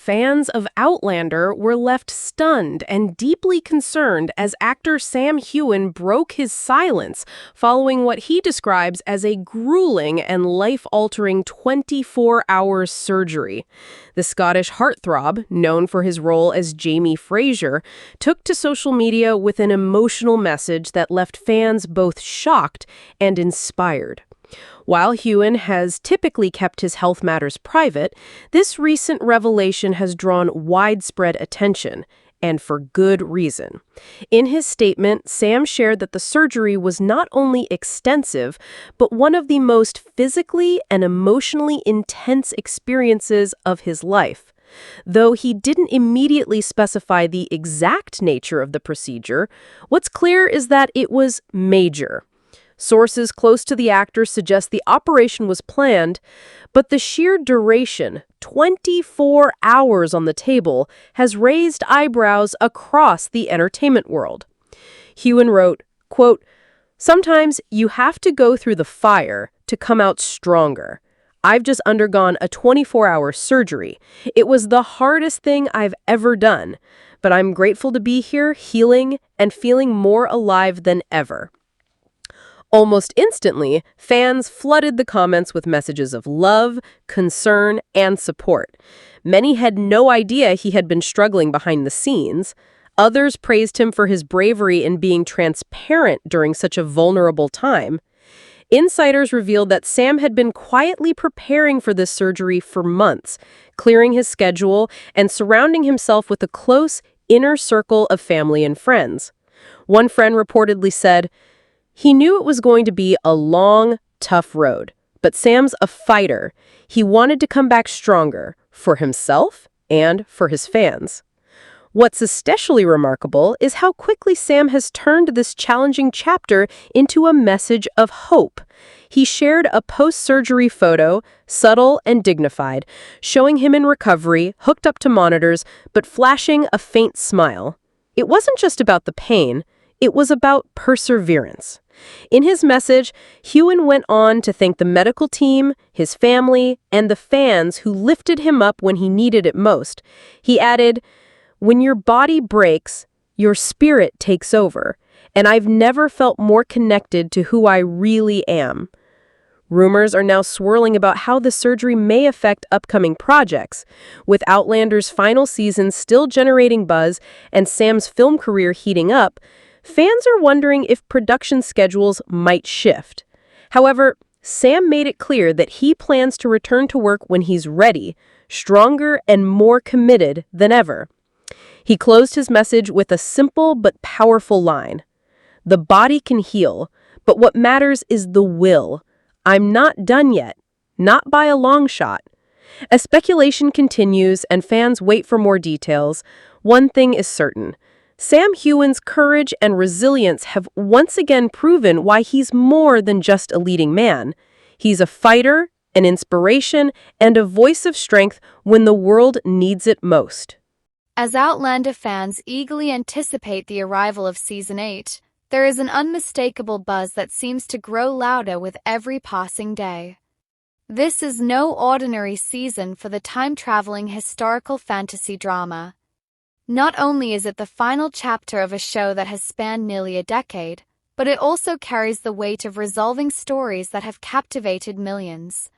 Fans of Outlander were left stunned and deeply concerned as actor Sam Heughan broke his silence following what he describes as a grueling and life-altering 24-hour surgery. The Scottish heartthrob, known for his role as Jaime Fraser, took to social media with an emotional message that left fans both shocked and inspired. While Heughan has typically kept his health matters private, this recent revelation has drawn widespread attention, and for good reason. In his statement, Sam shared that the surgery was not only extensive, but one of the most physically and emotionally intense experiences of his life. Though he didn't immediately specify the exact nature of the procedure, what's clear is that it was major. Sources close to the actor suggest the operation was planned, but the sheer duration, 24 hours on the table, has raised eyebrows across the entertainment world. Heughan wrote, quote, "Sometimes you have to go through the fire to come out stronger. I've just undergone a 24-hour surgery. It was the hardest thing I've ever done, but I'm grateful to be here, healing, and feeling more alive than ever." Almost instantly, fans flooded the comments with messages of love, concern, and support. Many had no idea he had been struggling behind the scenes. Others praised him for his bravery in being transparent during such a vulnerable time. Insiders revealed that Sam had been quietly preparing for this surgery for months, clearing his schedule and surrounding himself with a close, inner circle of family and friends. One friend reportedly said, "He knew it was going to be a long, tough road, but Sam's a fighter. He wanted to come back stronger, for himself and for his fans." What's especially remarkable is how quickly Sam has turned this challenging chapter into a message of hope. He shared a post-surgery photo, subtle and dignified, showing him in recovery, hooked up to monitors, but flashing a faint smile. It wasn't just about the pain, it was about perseverance. In his message, Heughan went on to thank the medical team, his family, and the fans who lifted him up when he needed it most. He added, "When your body breaks, your spirit takes over, and I've never felt more connected to who I really am." Rumors are now swirling about how the surgery may affect upcoming projects. With Outlander's final season still generating buzz and Sam's film career heating up, fans are wondering if production schedules might shift. However, Sam made it clear that he plans to return to work when he's ready, stronger and more committed than ever. He closed his message with a simple but powerful line. "The body can heal, but what matters is the will. I'm not done yet, not by a long shot." As speculation continues and fans wait for more details, one thing is certain. Sam Heughan's courage and resilience have once again proven why he's more than just a leading man. He's a fighter, an inspiration, and a voice of strength when the world needs it most. As Outlander fans eagerly anticipate the arrival of Season 8, there is an unmistakable buzz that seems to grow louder with every passing day. This is no ordinary season for the time-traveling historical fantasy drama. Not only is it the final chapter of a show that has spanned nearly a decade, but it also carries the weight of resolving stories that have captivated millions.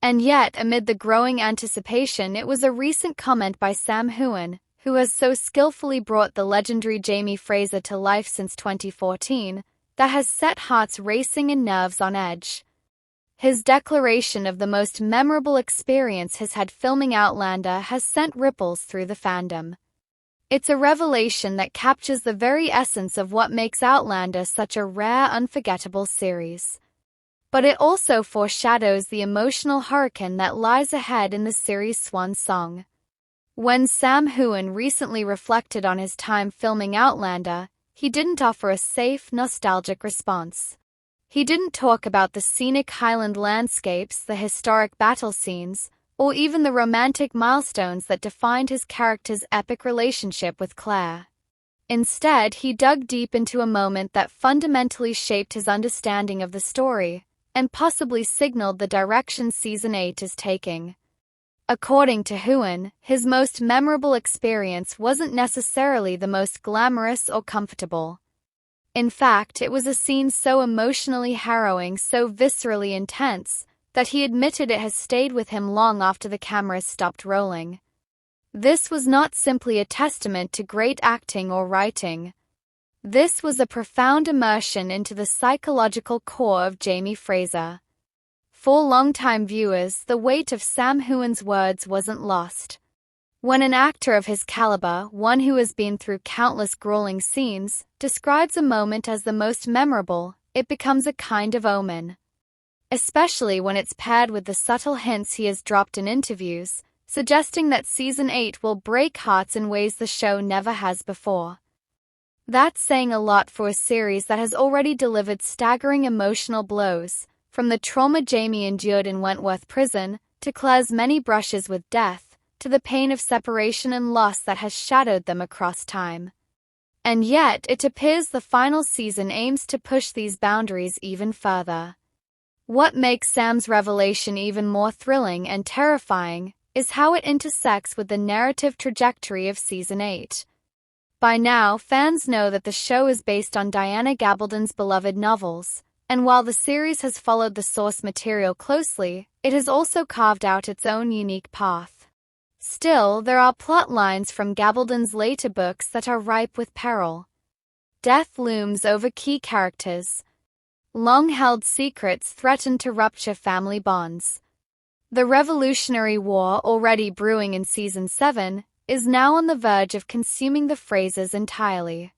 And yet, amid the growing anticipation, it was a recent comment by Sam Heughan, who has so skillfully brought the legendary Jaime Fraser to life since 2014, that has set hearts racing and nerves on edge. His declaration of the most memorable experience he's had filming Outlander has sent ripples through the fandom. It's a revelation that captures the very essence of what makes Outlander such a rare, unforgettable series. But it also foreshadows the emotional hurricane that lies ahead in the series' swan song. When Sam Heughan recently reflected on his time filming Outlander, he didn't offer a safe, nostalgic response. He didn't talk about the scenic Highland landscapes, the historic battle scenes, or even the romantic milestones that defined his character's epic relationship with Claire. Instead, he dug deep into a moment that fundamentally shaped his understanding of the story, and possibly signaled the direction Season 8 is taking. According to Heughan, his most memorable experience wasn't necessarily the most glamorous or comfortable. In fact, it was a scene so emotionally harrowing, so viscerally intense, that he admitted it has stayed with him long after the cameras stopped rolling. This was not simply a testament to great acting or writing. This was a profound immersion into the psychological core of Jaime Fraser. For longtime viewers, the weight of Sam Heughan's words wasn't lost. When an actor of his caliber, one who has been through countless grueling scenes, describes a moment as the most memorable, it becomes a kind of omen. Especially when it's paired with the subtle hints he has dropped in interviews, suggesting that Season 8 will break hearts in ways the show never has before. That's saying a lot for a series that has already delivered staggering emotional blows, from the trauma Jaime endured in Wentworth Prison, to Claire's many brushes with death, to the pain of separation and loss that has shadowed them across time. And yet, it appears the final season aims to push these boundaries even further. What makes Sam's revelation even more thrilling and terrifying is how it intersects with the narrative trajectory of Season 8. By now, fans know that the show is based on Diana Gabaldon's beloved novels, and while the series has followed the source material closely, it has also carved out its own unique path. Still, there are plot lines from Gabaldon's later books that are ripe with peril. Death looms over key characters. Long-held secrets threaten to rupture family bonds. The Revolutionary War, already brewing in Season 7, is now on the verge of consuming the Frasers entirely.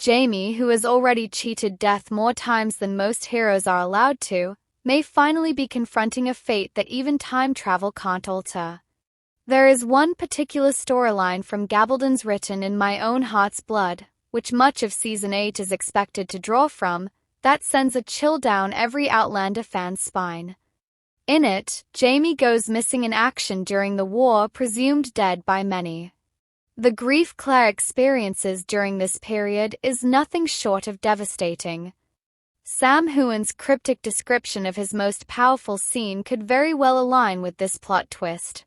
Jaime, who has already cheated death more times than most heroes are allowed to, may finally be confronting a fate that even time travel can't alter. There is one particular storyline from Gabaldon's written in My Own Heart's Blood, which much of Season 8 is expected to draw from, that sends a chill down every Outlander fan's spine. In it, Jaime goes missing in action during the war, presumed dead by many. The grief Claire experiences during this period is nothing short of devastating. Sam Heughan's cryptic description of his most powerful scene could very well align with this plot twist.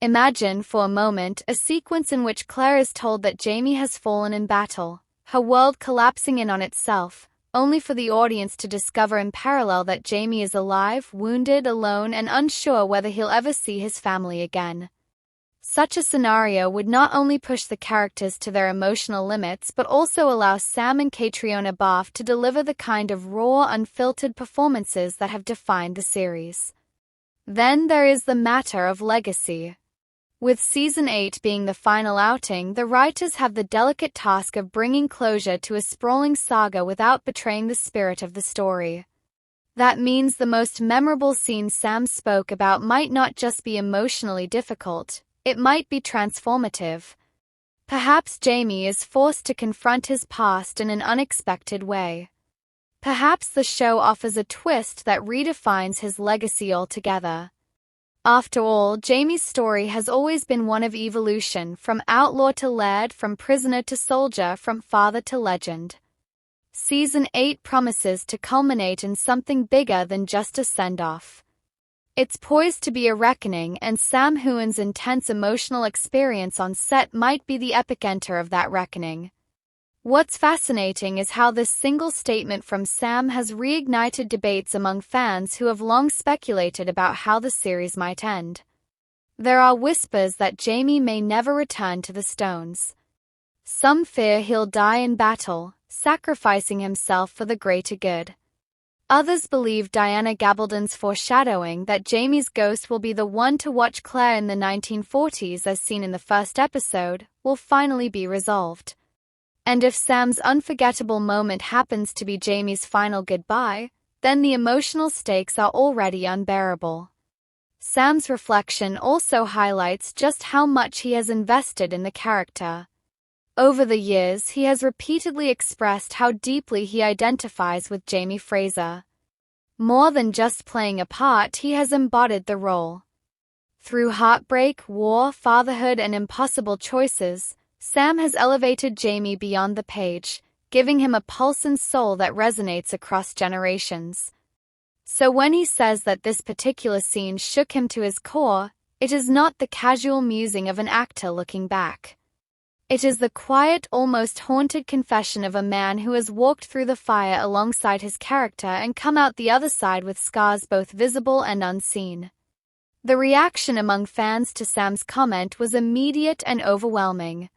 Imagine, for a moment, a sequence in which Claire is told that Jaime has fallen in battle, her world collapsing in on itself, only for the audience to discover in parallel that Jaime is alive, wounded, alone, and unsure whether he'll ever see his family again. Such a scenario would not only push the characters to their emotional limits but also allow Sam and Catriona Balfe to deliver the kind of raw, unfiltered performances that have defined the series. Then there is the matter of legacy. With Season 8 being the final outing, the writers have the delicate task of bringing closure to a sprawling saga without betraying the spirit of the story. That means the most memorable scene Sam spoke about might not just be emotionally difficult, it might be transformative. Perhaps Jaime is forced to confront his past in an unexpected way. Perhaps the show offers a twist that redefines his legacy altogether. After all, Jaime's story has always been one of evolution, from outlaw to laird, from prisoner to soldier, from father to legend. Season 8 promises to culminate in something bigger than just a send-off. It's poised to be a reckoning, and Sam Heughan's intense emotional experience on set might be the epicenter of that reckoning. What's fascinating is how this single statement from Sam has reignited debates among fans who have long speculated about how the series might end. There are whispers that Jaime may never return to the Stones. Some fear he'll die in battle, sacrificing himself for the greater good. Others believe Diana Gabaldon's foreshadowing that Jaime's ghost will be the one to watch Claire in the 1940s as seen in the first episode, will finally be resolved. And if Sam's unforgettable moment happens to be Jaime's final goodbye, then the emotional stakes are already unbearable. Sam's reflection also highlights just how much he has invested in the character. Over the years, he has repeatedly expressed how deeply he identifies with Jaime Fraser. More than just playing a part, he has embodied the role. Through heartbreak, war, fatherhood, and impossible choices, Sam has elevated Jaime beyond the page, giving him a pulse and soul that resonates across generations. So when he says that this particular scene shook him to his core, It is not the casual musing of an actor looking back. It is the quiet, almost haunted confession of a man who has walked through the fire alongside his character and come out the other side with scars both visible and unseen. The reaction among fans to Sam's comment was immediate and overwhelming.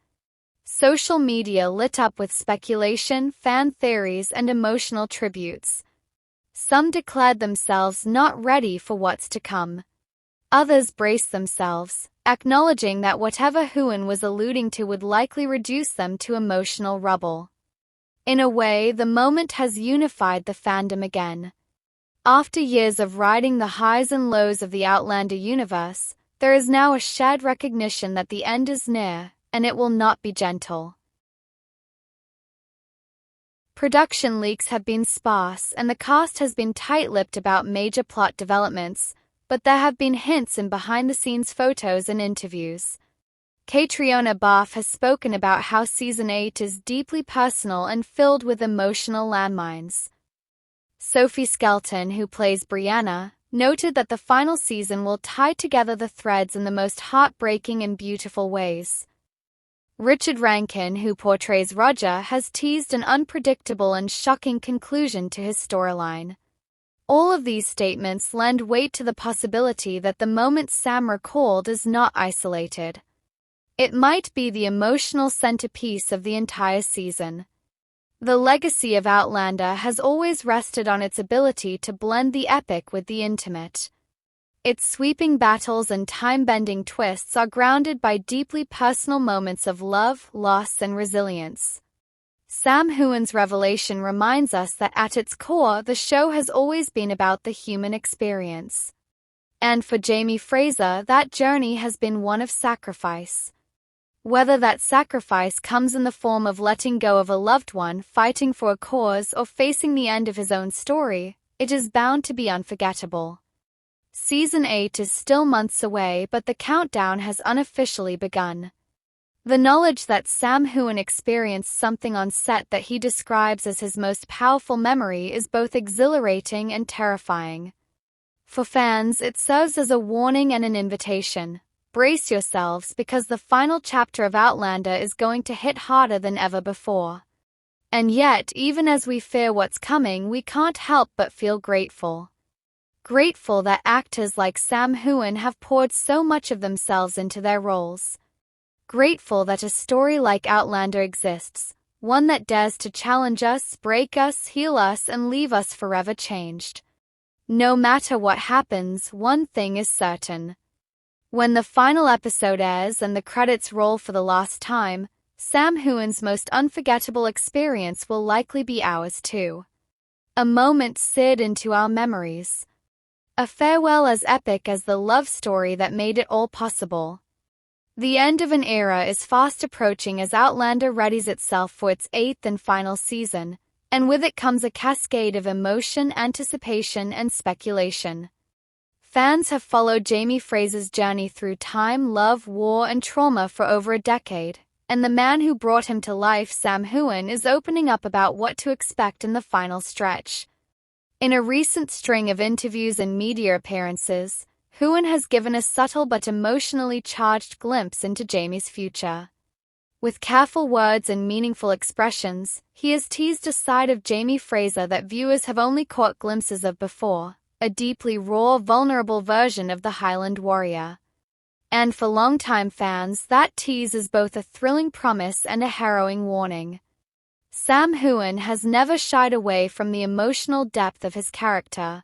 Social media lit up with speculation, fan theories, and emotional tributes. Some declared themselves not ready for what's to come. Others braced themselves, acknowledging that whatever Heughan was alluding to would likely reduce them to emotional rubble. In a way, the moment has unified the fandom again. After years of riding the highs and lows of the Outlander universe, there is now a shared recognition that the end is near, and it will not be gentle. Production leaks have been sparse, and the cast has been tight-lipped about major plot developments, but there have been hints in behind-the-scenes photos and interviews. Catriona Balfe has spoken about how Season 8 is deeply personal and filled with emotional landmines. Sophie Skelton, who plays Brianna, noted that the final season will tie together the threads in the most heartbreaking and beautiful ways. Richard Rankin, who portrays Roger, has teased an unpredictable and shocking conclusion to his storyline. All of these statements lend weight to the possibility that the moment Sam recalled is not isolated. It might be the emotional centerpiece of the entire season. The legacy of Outlander has always rested on its ability to blend the epic with the intimate. Its sweeping battles and time-bending twists are grounded by deeply personal moments of love, loss, and resilience. Sam Heughan's revelation reminds us that at its core, the show has always been about the human experience. And for Jaime Fraser, that journey has been one of sacrifice. Whether that sacrifice comes in the form of letting go of a loved one, fighting for a cause, or facing the end of his own story, it is bound to be unforgettable. Season 8 is still months away, but the countdown has unofficially begun. The knowledge that Sam Heughan experienced something on set that he describes as his most powerful memory is both exhilarating and terrifying. For fans, it serves as a warning and an invitation. Brace yourselves, because the final chapter of Outlander is going to hit harder than ever before. And yet, even as we fear what's coming, we can't help but feel grateful. Grateful that actors like Sam Heughan have poured so much of themselves into their roles. Grateful that a story like Outlander exists, one that dares to challenge us, break us, heal us, and leave us forever changed. No matter what happens, one thing is certain. When the final episode airs and the credits roll for the last time, Sam Heughan's most unforgettable experience will likely be ours too. A moment seared into our memories. A farewell as epic as the love story that made it all possible. The end of an era is fast approaching as Outlander readies itself for its 8th and final season, and with it comes a cascade of emotion, anticipation, and speculation. Fans have followed Jaime Fraser's journey through time, love, war, and trauma for over a decade, and the man who brought him to life, Sam Heughan, is opening up about what to expect in the final stretch. In a recent string of interviews and media appearances, Heughan has given a subtle but emotionally charged glimpse into Jaime's future. With careful words and meaningful expressions, he has teased a side of Jaime Fraser that viewers have only caught glimpses of before, a deeply raw, vulnerable version of the Highland warrior. And for longtime fans, that tease is both a thrilling promise and a harrowing warning. Sam Heughan has never shied away from the emotional depth of his character.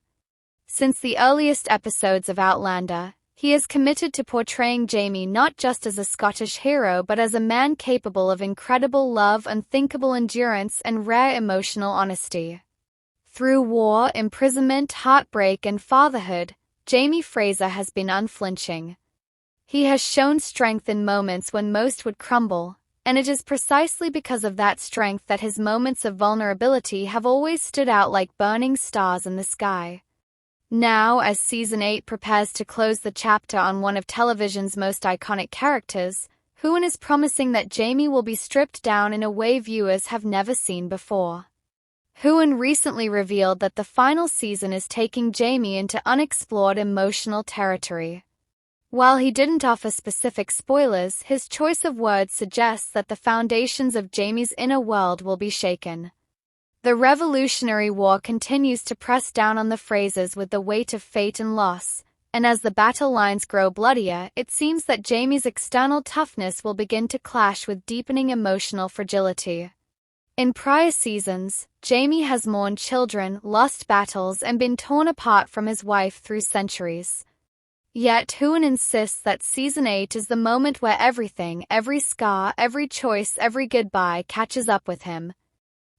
Since the earliest episodes of Outlander, he is committed to portraying Jaime not just as a Scottish hero but as a man capable of incredible love, unthinkable endurance, and rare emotional honesty. Through war, imprisonment, heartbreak, and fatherhood, Jaime Fraser has been unflinching. He has shown strength in moments when most would crumble, and it is precisely because of that strength that his moments of vulnerability have always stood out like burning stars in the sky. Now, as Season 8 prepares to close the chapter on one of television's most iconic characters, Heughan is promising that Jaime will be stripped down in a way viewers have never seen before. Heughan recently revealed that the final season is taking Jaime into unexplored emotional territory. While he didn't offer specific spoilers, his choice of words suggests that the foundations of Jaime's inner world will be shaken. The Revolutionary War continues to press down on the Frasers with the weight of fate and loss, and as the battle lines grow bloodier, it seems that Jaime's external toughness will begin to clash with deepening emotional fragility. In prior seasons, Jaime has mourned children, lost battles, and been torn apart from his wife through centuries. Yet Heughan insists that Season 8 is the moment where everything, every scar, every choice, every goodbye catches up with him.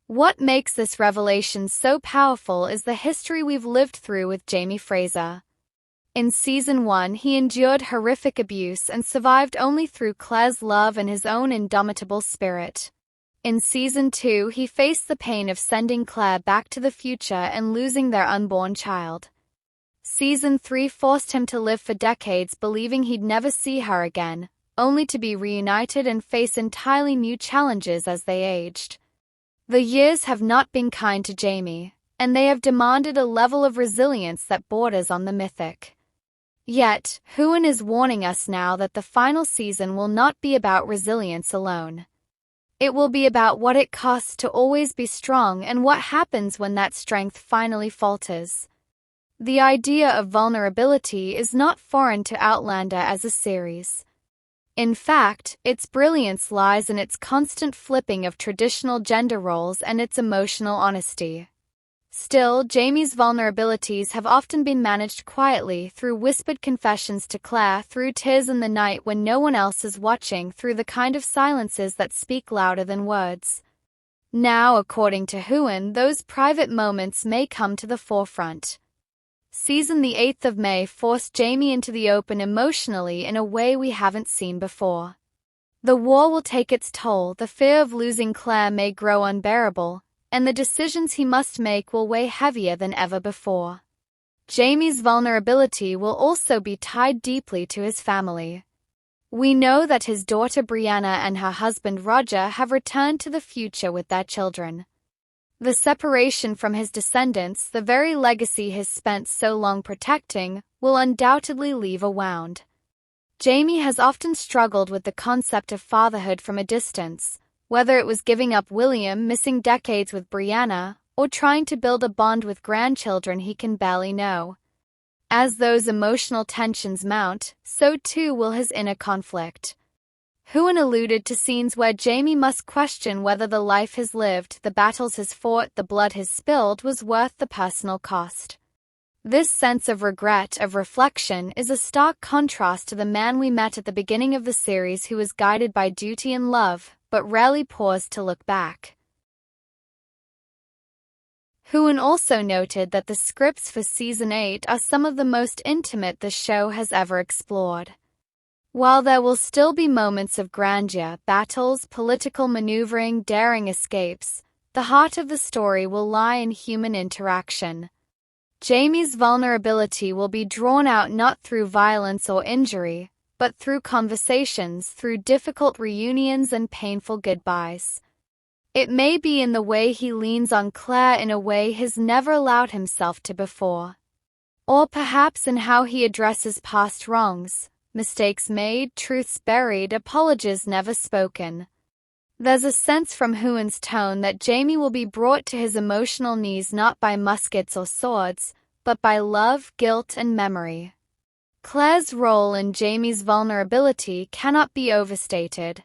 What makes this revelation so powerful is the history we've lived through with Jaime Fraser. In Season 1, he endured horrific abuse and survived only through Claire's love and his own indomitable spirit. In Season 2, he faced the pain of sending Claire back to the future and losing their unborn child. Season 3 forced him to live for decades believing he'd never see her again, only to be reunited and face entirely new challenges as they aged. The years have not been kind to Jaime, and they have demanded a level of resilience that borders on the mythic. Yet, Heughan is warning us now that the final season will not be about resilience alone. It will be about what it costs to always be strong and what happens when that strength finally falters. The idea of vulnerability is not foreign to Outlander as a series. In fact, its brilliance lies in its constant flipping of traditional gender roles and its emotional honesty. Still, Jaime's vulnerabilities have often been managed quietly, through whispered confessions to Claire, through tears in the night when no one else is watching, through the kind of silences that speak louder than words. Now, according to Heughan, those private moments may come to the forefront. Season the 8th of May forced Jaime into the open emotionally in a way we haven't seen before. The war will take its toll, the fear of losing Claire may grow unbearable, and the decisions he must make will weigh heavier than ever before. Jaime's vulnerability will also be tied deeply to his family. We know that his daughter Brianna and her husband Roger have returned to the future with their children. The separation from his descendants, the very legacy he's spent so long protecting, will undoubtedly leave a wound. Jaime has often struggled with the concept of fatherhood from a distance, whether it was giving up William, missing decades with Brianna, or trying to build a bond with grandchildren he can barely know. As those emotional tensions mount, so too will his inner conflict. Heughan alluded to scenes where Jaime must question whether the life he's lived, the battles he's fought, the blood he's spilled was worth the personal cost. This sense of regret, of reflection, is a stark contrast to the man we met at the beginning of the series who was guided by duty and love, but rarely paused to look back. Heughan also noted that the scripts for Season 8 are some of the most intimate the show has ever explored. While there will still be moments of grandeur, battles, political maneuvering, daring escapes, the heart of the story will lie in human interaction. Jaime's vulnerability will be drawn out not through violence or injury, but through conversations, through difficult reunions and painful goodbyes. It may be in the way he leans on Claire in a way he's never allowed himself to before. Or perhaps in how he addresses past wrongs. Mistakes made, truths buried, apologies never spoken. There's a sense from Heughan's tone that Jaime will be brought to his emotional knees not by muskets or swords, but by love, guilt, and memory. Claire's role in Jaime's vulnerability cannot be overstated.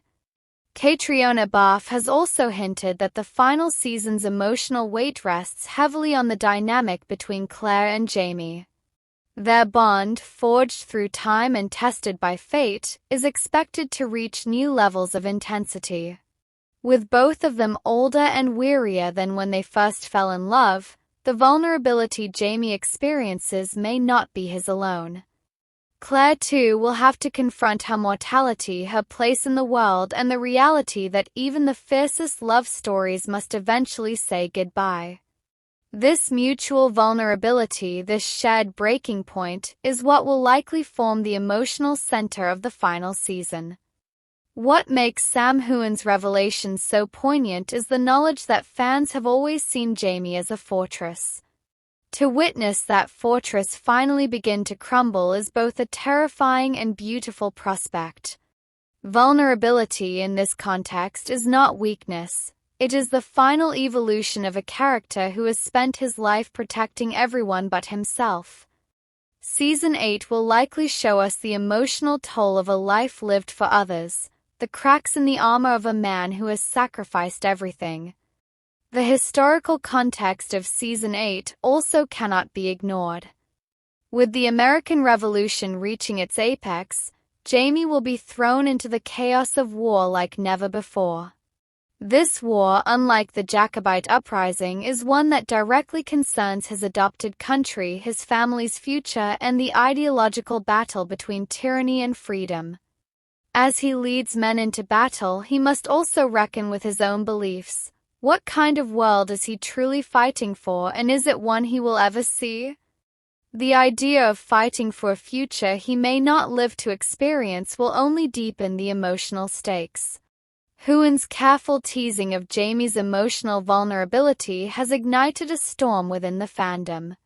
Catriona Balfe has also hinted that the final season's emotional weight rests heavily on the dynamic between Claire and Jaime. Their bond, forged through time and tested by fate, is expected to reach new levels of intensity. With both of them older and wearier than when they first fell in love, the vulnerability Jaime experiences may not be his alone. Claire, too, will have to confront her mortality, her place in the world, and the reality that even the fiercest love stories must eventually say goodbye. This mutual vulnerability, this shared breaking point, is what will likely form the emotional center of the final season. What makes Sam Heughan's revelation so poignant is the knowledge that fans have always seen Jaime as a fortress. To witness that fortress finally begin to crumble is both a terrifying and beautiful prospect. Vulnerability in this context is not weakness. It is the final evolution of a character who has spent his life protecting everyone but himself. Season 8 will likely show us the emotional toll of a life lived for others, the cracks in the armor of a man who has sacrificed everything. The historical context of Season 8 also cannot be ignored. With the American Revolution reaching its apex, Jaime will be thrown into the chaos of war like never before. This war, unlike the Jacobite uprising, is one that directly concerns his adopted country, his family's future, and the ideological battle between tyranny and freedom. As he leads men into battle, he must also reckon with his own beliefs. What kind of world is he truly fighting for, and is it one he will ever see? The idea of fighting for a future he may not live to experience will only deepen the emotional stakes. Heughan's careful teasing of Jaime's emotional vulnerability has ignited a storm within the fandom.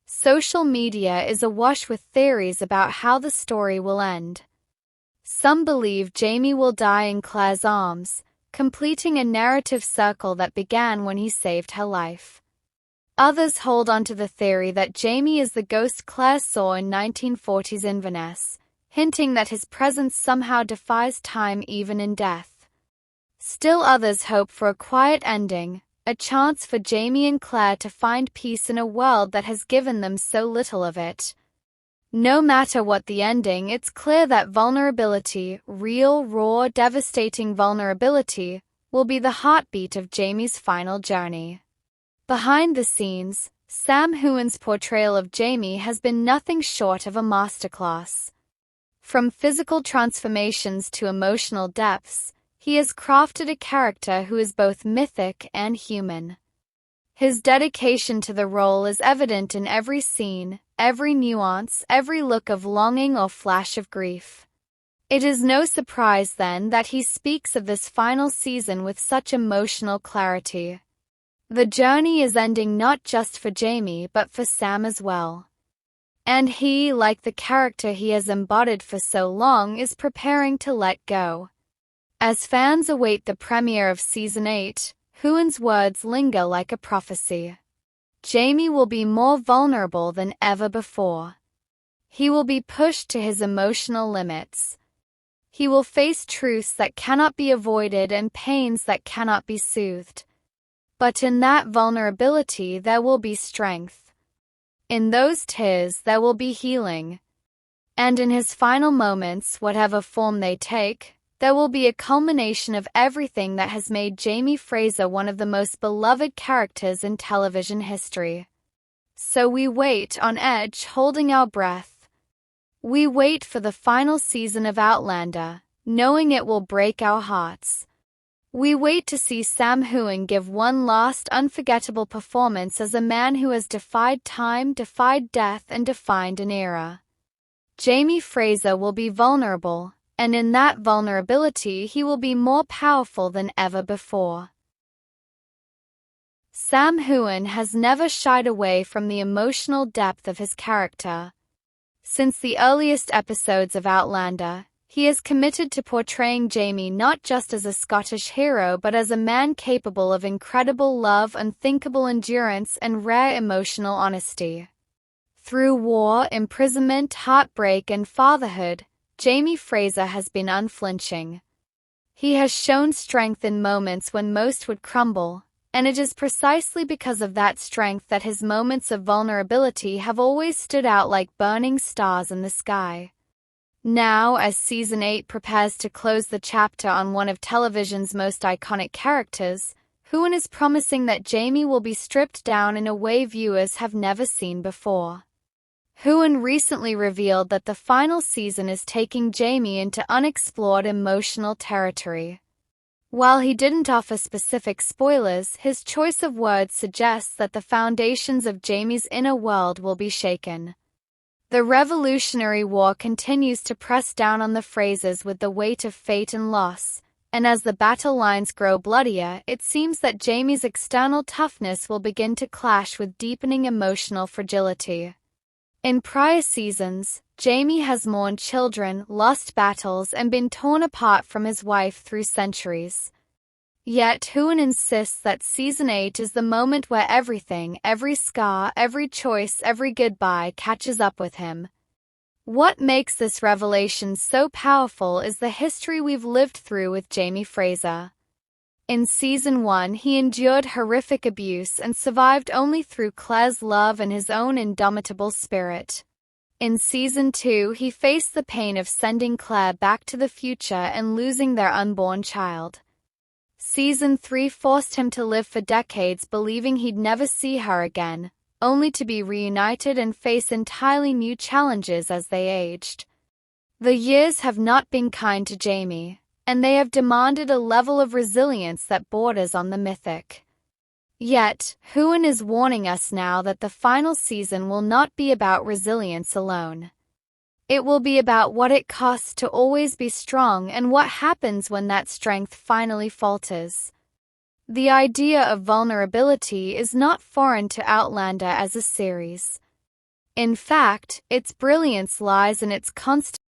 Social media is awash with theories about how the story will end. Some believe Jaime will die in Claire's arms, completing a narrative circle that began when he saved her life. Others hold onto the theory that Jaime is the ghost Claire saw in 1940s Inverness, hinting that his presence somehow defies time even in death. Still others hope for a quiet ending, a chance for Jaime and Claire to find peace in a world that has given them so little of it. No matter what the ending, it's clear that vulnerability, real, raw, devastating vulnerability, will be the heartbeat of Jaime's final journey. Behind the scenes, Sam Heughan's portrayal of Jaime has been nothing short of a masterclass. From physical transformations to emotional depths, he has crafted a character who is both mythic and human. His dedication to the role is evident in every scene, every nuance, every look of longing or flash of grief. It is no surprise, then, that he speaks of this final season with such emotional clarity. The journey is ending not just for Jaime but for Sam as well. And he, like the character he has embodied for so long, is preparing to let go. As fans await the premiere of Season 8, Heughan's words linger like a prophecy. Jaime will be more vulnerable than ever before. He will be pushed to his emotional limits. He will face truths that cannot be avoided and pains that cannot be soothed. But in that vulnerability there will be strength. In those tears there will be healing. And in his final moments, whatever form they take, there will be a culmination of everything that has made Jaime Fraser one of the most beloved characters in television history. So we wait on edge, holding our breath. We wait for the final season of Outlander, knowing it will break our hearts. We wait to see Sam Heughan give one last unforgettable performance as a man who has defied time, defied death, and defined an era. Jaime Fraser will be vulnerable, and in that vulnerability he will be more powerful than ever before. Sam Heughan has never shied away from the emotional depth of his character. Since the earliest episodes of Outlander, he is committed to portraying Jaime not just as a Scottish hero but as a man capable of incredible love, unthinkable endurance, and rare emotional honesty. Through war, imprisonment, heartbreak, and fatherhood, Jaime Fraser has been unflinching. He has shown strength in moments when most would crumble, and it is precisely because of that strength that his moments of vulnerability have always stood out like burning stars in the sky. Now, as Season 8 prepares to close the chapter on one of television's most iconic characters, Heughan is promising that Jaime will be stripped down in a way viewers have never seen before. Heughan recently revealed that the final season is taking Jaime into unexplored emotional territory. While he didn't offer specific spoilers, his choice of words suggests that the foundations of Jaime's inner world will be shaken. The Revolutionary War continues to press down on the Frasers with the weight of fate and loss, and as the battle lines grow bloodier, it seems that Jaime's external toughness will begin to clash with deepening emotional fragility. In prior seasons, Jaime has mourned children, lost battles, and been torn apart from his wife through centuries. Yet Heughan insists that Season 8 is the moment where everything, every scar, every choice, every goodbye catches up with him. What makes this revelation so powerful is the history we've lived through with Jaime Fraser. In Season 1, he endured horrific abuse and survived only through Claire's love and his own indomitable spirit. In Season 2, he faced the pain of sending Claire back to the future and losing their unborn child. Season 3 forced him to live for decades believing he'd never see her again, only to be reunited and face entirely new challenges as they aged. The years have not been kind to Jaime, and they have demanded a level of resilience that borders on the mythic. Yet, Heughan is warning us now that the final season will not be about resilience alone. It will be about what it costs to always be strong and what happens when that strength finally falters. The idea of vulnerability is not foreign to Outlander as a series. In fact, its brilliance lies in its constant